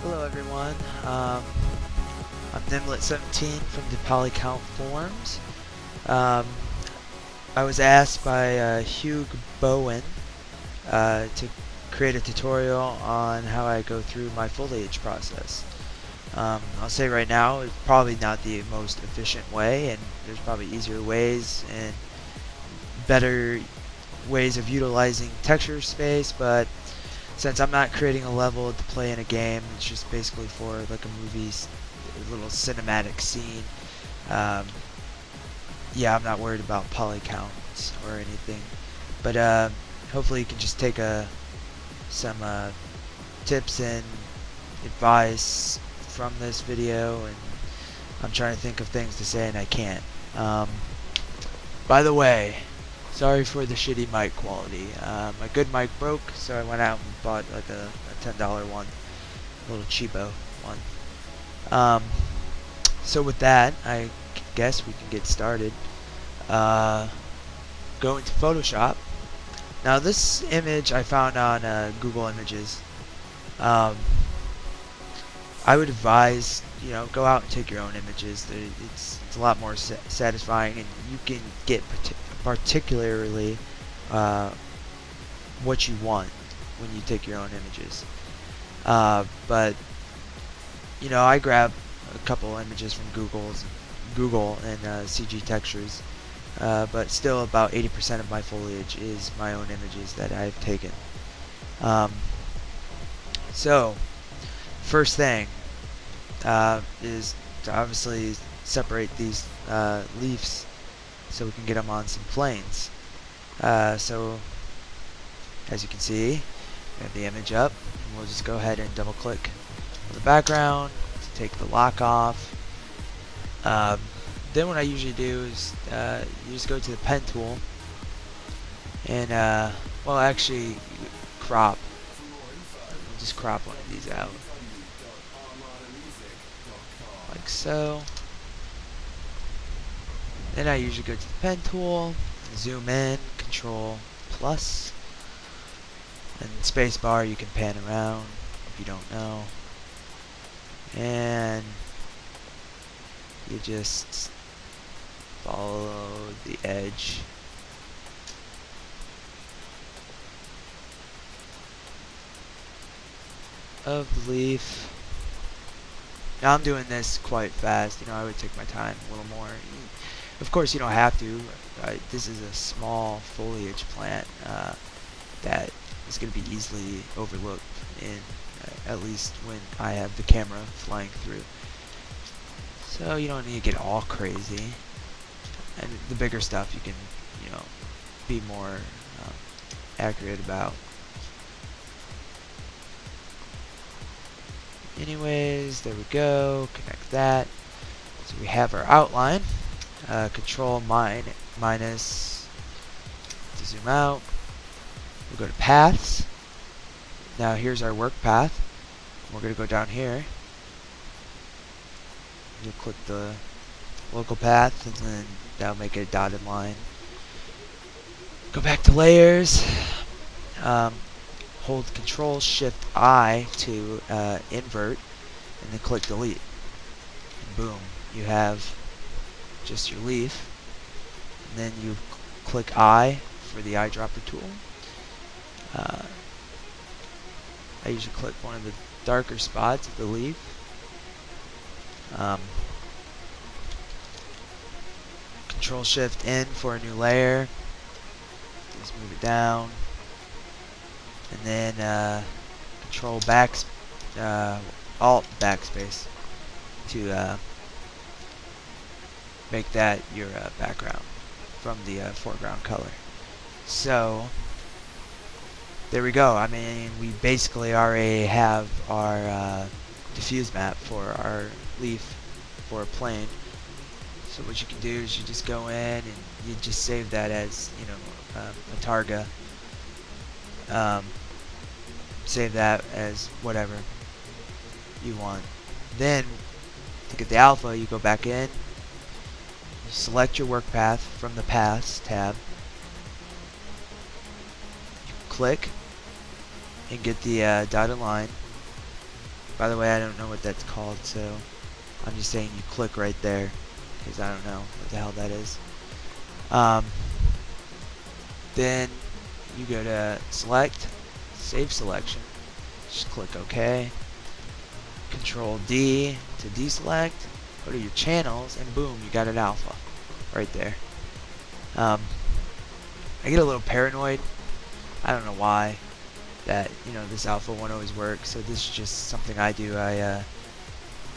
Hello everyone, I'm Nimlet17 from the Polycount forums. Um, I was asked by Hugh Bowen to create a tutorial on how I go through my foliage process. I'll say right now, it's probably not the most efficient way, and there's probably easier ways and better ways of utilizing texture space, but since I'm not creating a level to play in a game, it's just basically for like a movie's little cinematic scene. Um, yeah, I'm not worried about poly counts or anything, but hopefully you can just take some tips and advice from this video. And I'm trying to think of things to say and I can't. By the way, sorry for the shitty mic quality. My good mic broke, so I went out and bought like a $10 one, a little cheapo one. So with that, I guess we can get started. Go into Photoshop. Now this image I found on Google Images. I would advise, go out and take your own images. It's a lot more satisfying, and you can get particularly what you want when you take your own images. But I grab a couple images from Google and CG Textures, but still about 80% of my foliage is my own images that I've taken. So first thing is to obviously separate these leaves so we can get them on some planes. So as you can see, we have the image up, and we'll just go ahead and double click on the background to take the lock off. Then what I usually do is you just go to the pen tool and well, actually crop. Just crop one of these out like so. Then I usually go to the pen tool, zoom in, Control plus, and spacebar you can pan around if you don't know, and you just follow the edge. Of the leaf. Now I'm doing this quite fast. I would take my time a little more. Of course, you don't have to. This is a small foliage plant that is going to be easily overlooked at least when I have the camera flying through. So you don't need to get all crazy. And the bigger stuff you can, be more accurate about. Anyways, there we go. Connect that. So we have our outline. Control minus to zoom out. We'll go to paths. Now here's our work path. We're going to go down here. You'll click the local path, and then that'll make it a dotted line. Go back to layers. Hold Control Shift I to invert, and then click delete. And boom, you have just your leaf. And then you click I for the eyedropper tool. I usually click one of the darker spots of the leaf. Control Shift N for a new layer. Just move it down. And then Control Alt backspace to make that your background from the foreground color. So there we go. I mean, we basically already have our diffuse map for our leaf for a plane. So what you can do is you just go in and you just save that as a targa. Save that as whatever you want. Then to get the alpha, you go back in, you select your work path from the Paths tab, you click and get the dotted line, By the way, I don't know what that's called, so I'm just saying you click right there, because I don't know what the hell that is. Then you go to select, save selection, just click OK, Control D to deselect, go to your channels, and boom, you got an alpha right there. I get a little paranoid. I don't know why that this alpha won't always work, so this is just something I do. I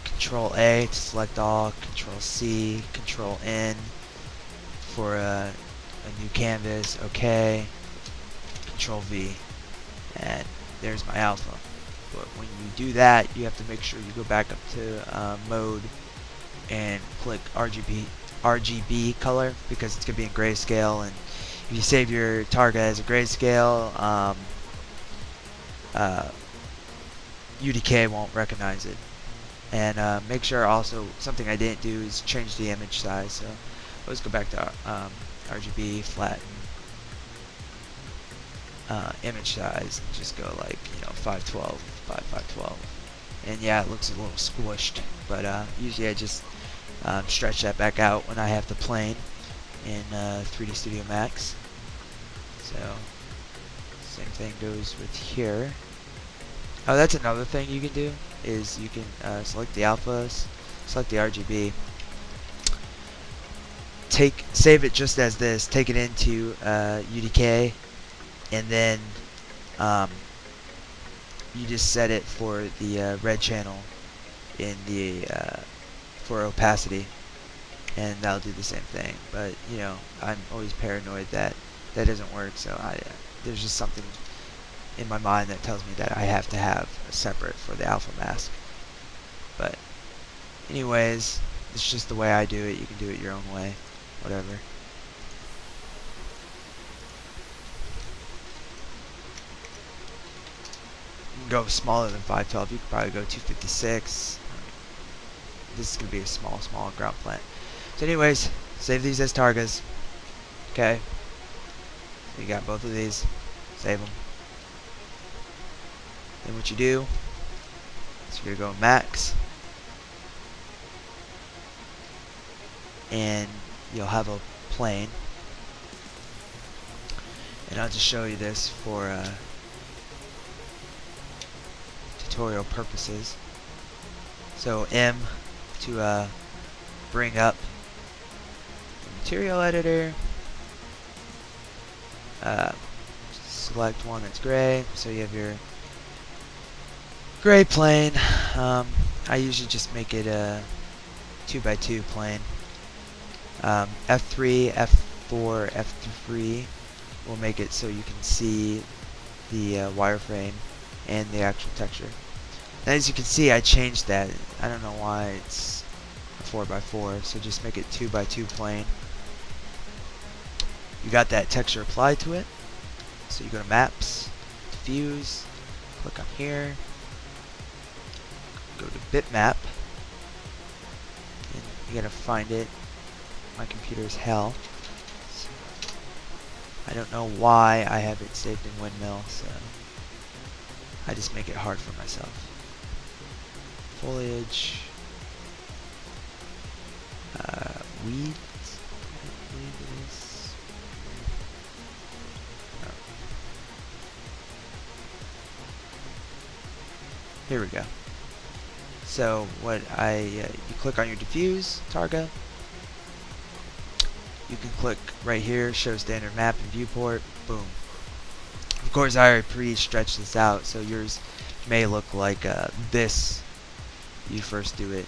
Control A to select all, Control C, Control N for a new canvas, OK, Control V, and there's my alpha. But when you do that, you have to make sure you go back up to mode and click RGB color, because it's going to be in grayscale, and if you save your target as a grayscale, UDK won't recognize it. And make sure also, something I didn't do is change the image size, so let's go back to RGB, flatten image size, and just go like 512 by 512, and yeah, it looks a little squished, but usually I just stretch that back out when I have the plane in 3D Studio Max. So same thing goes with here. Oh, that's another thing you can do, is you can select the alphas, select the RGB, save it just as this, take it into UDK, and then you just set it for the red channel in the for opacity, and that'll do the same thing. But I'm always paranoid that that doesn't work, so there's just something in my mind that tells me that I have to have a separate for the alpha mask. But anyways, it's just the way I do it. You can do it your own way, whatever. You can go smaller than 512. You could probably go 256. This is going to be a small ground plant. So anyways, save these as targas. Okay. So you got both of these. Save them. Then what you do is you're going to go max, and you'll have a plane. And I'll just show you this for tutorial purposes. So M to bring up the material editor. Select one that's gray, so you have your gray plane. I usually just make it a 2x2 plane. F3, F4, F3 will make it so you can see the wireframe and the actual texture. And as you can see, I changed that. I don't know why it's a 4x4, so just make it 2x2 plane. You got that texture applied to it, so you go to Maps, Diffuse, click on here, go to Bitmap, and you gotta find it. My computer is hell, so I don't know why I have it saved in Windmill, so I just make it hard for myself. Foliage, weeds, I believe it is. Oh. Here we go. So what you click on your diffuse targa. You can click right here, show standard map and viewport. Boom. Of course, I already pre-stretched this out, so yours may look like this. You first do it.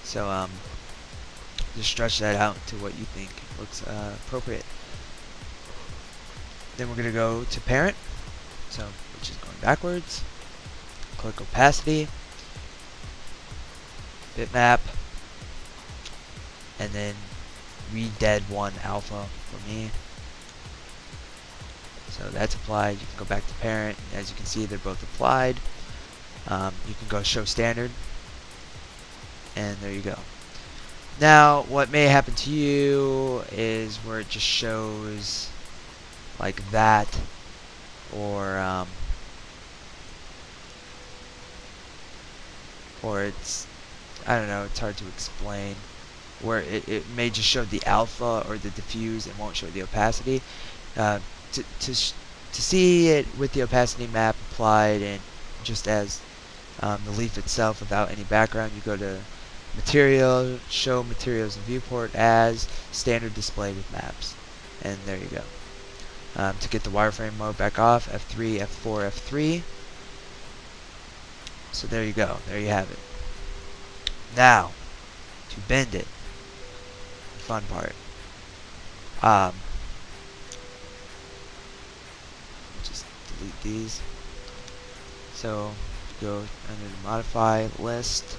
So just stretch that out to what you think looks appropriate. Then we're gonna go to parent, so which is going backwards. Click opacity, bitmap, and then read dead 1 alpha for me. So that's applied. You can go back to parent. As you can see, they're both applied. You can go show standard, and there you go. Now what may happen to you is where it just shows like that, or or it's, I don't know, it's hard to explain, where it may just show the alpha or the diffuse and won't show the opacity. Uh, to, to, to see it with the opacity map applied and just as the leaf itself without any background, you go to Material, Show Materials and Viewport as Standard Display with Maps. And there you go. To get the wireframe mode back off, F3, F4, F3. So there you go. There you have it. Now, to bend it. The fun part. Just delete these. So, go under the Modify list.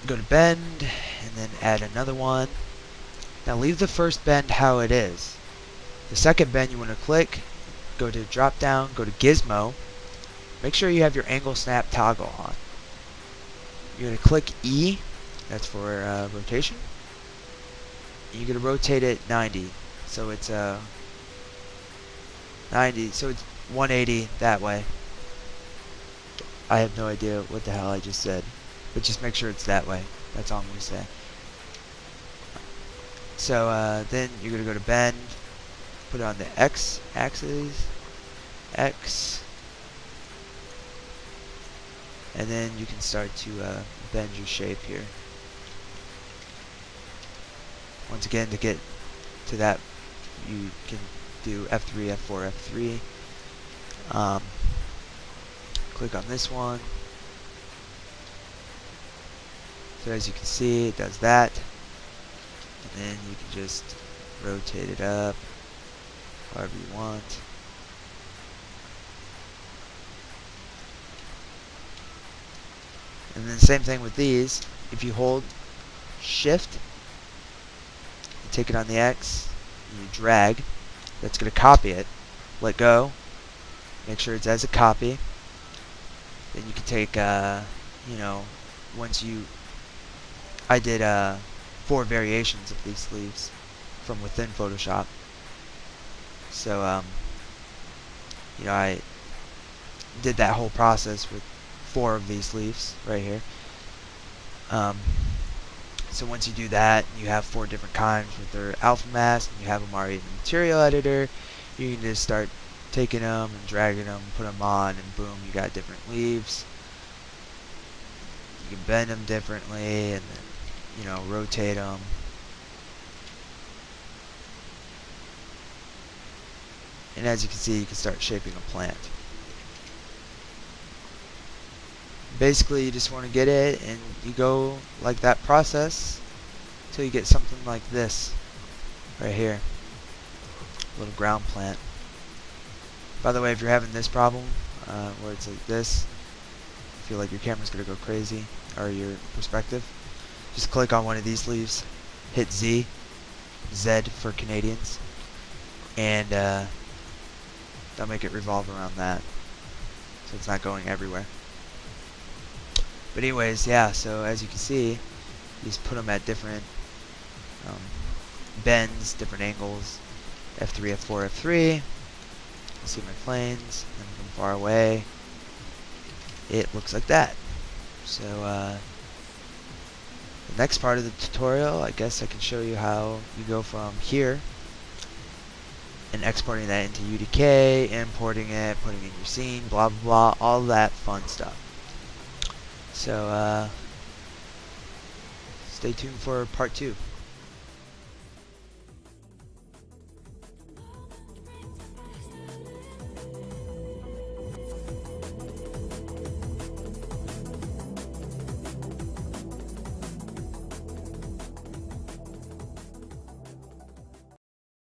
Go to Bend, and then add another one. Now leave the first bend how it is. The second bend you want to click, go to drop down, go to Gizmo, make sure you have your angle snap toggle on. You're going to click E, that's for rotation. You're going to rotate it 90, so it's 90, so it's 180 that way. I have no idea what the hell I just said, but just make sure it's that way. That's all I'm going to say. So then you're going to go to bend, put it on the X axis, X, and then you can start to bend your shape here. Once again, to get to that, you can do F3, F4, F3. Click on this one. So as you can see, it does that. And then you can just rotate it up however you want. And then same thing with these. If you hold Shift, you take it on the X, and you drag, that's going to copy it. Let go, make sure it's as a copy. Then you can take, you know, once you, I did 4 variations of these sleeves from within Photoshop. So, you know, I did that whole process with 4 of these sleeves right here. So once you do that, you have 4 different kinds with their alpha mask, and you have them already in the material editor. You can just start taking them and dragging them, put them on, and boom, you got different leaves. You can bend them differently, and then, you know, rotate them. And as you can see, you can start shaping a plant. Basically, you just want to get it, and you go like that process until you get something like this right here. A little ground plant. By the way, if you're having this problem, where it's like this, you feel like your camera's going to go crazy, or your perspective, just click on one of these leaves, hit Z, Z for Canadians, and that'll make it revolve around that, so it's not going everywhere. But anyways, yeah, so as you can see, you just put them at different bends, different angles, F3, F4, F3, you see my planes, and from far away, it looks like that. So, the next part of the tutorial, I guess I can show you how you go from here, and exporting that into UDK, importing it, putting in your scene, blah blah blah, all that fun stuff. So, stay tuned for part 2.